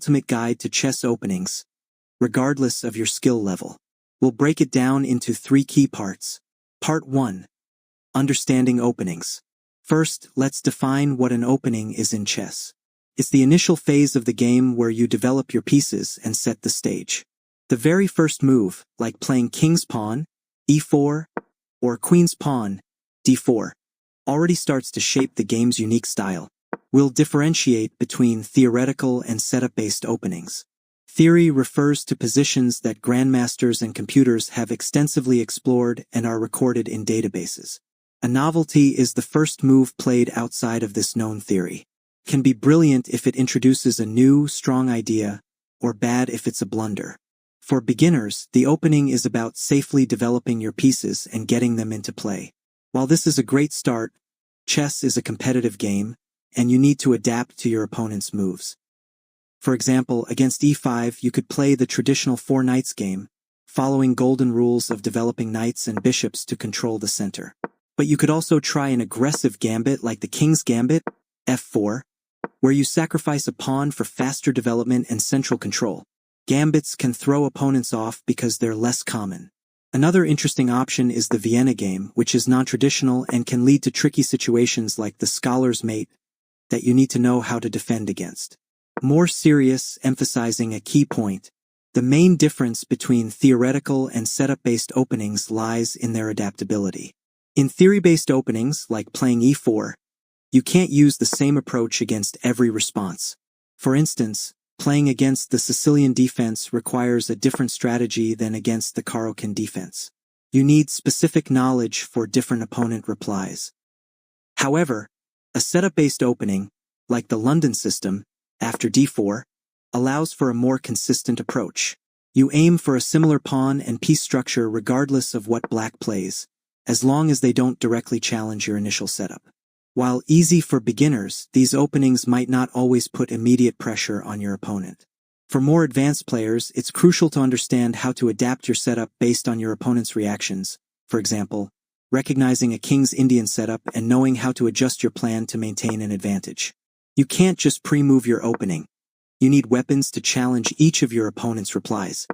ultimate guide to chess openings, regardless of your skill level. We'll break it down into 3 key parts. Part 1. Understanding openings. First, let's define what an opening is in chess. It's the initial phase of the game where you develop your pieces and set the stage. The very first move, like playing king's pawn, e4, or queen's pawn, d4, already starts to shape the game's unique style. We'll differentiate between theoretical and setup-based openings. Theory refers to positions that grandmasters and computers have extensively explored and are recorded in databases. A novelty is the first move played outside of this known theory. It can be brilliant if it introduces a new, strong idea, or bad if it's a blunder. For beginners, the opening is about safely developing your pieces and getting them into play. While this is a great start, chess is a competitive game, and you need to adapt to your opponent's moves. For example, against e5, you could play the traditional 4 knights game, following golden rules of developing knights and bishops to control the center. But you could also try an aggressive gambit like the king's gambit, f4, where you sacrifice a pawn for faster development and central control. Gambits can throw opponents off because they're less common. Another interesting option is the Vienna game, which is non-traditional and can lead to tricky situations like the scholar's mate that you need to know how to defend against. More serious, emphasizing a key point, the main difference between theoretical and setup-based openings lies in their adaptability. In theory-based openings, like playing e4, you can't use the same approach against every response. For instance, playing against the Sicilian defense requires a different strategy than against the Caro-Kann defense. You need specific knowledge for different opponent replies. However, a setup-based opening, like the London system, after d4, allows for a more consistent approach. You aim for a similar pawn and piece structure regardless of what black plays, as long as they don't directly challenge your initial setup. While easy for beginners, these openings might not always put immediate pressure on your opponent. For more advanced players, it's crucial to understand how to adapt your setup based on your opponent's reactions. For example, recognizing a king's Indian setup and knowing how to adjust your plan to maintain an advantage. You can't just pre-move your opening. You need weapons to challenge each of your opponent's replies.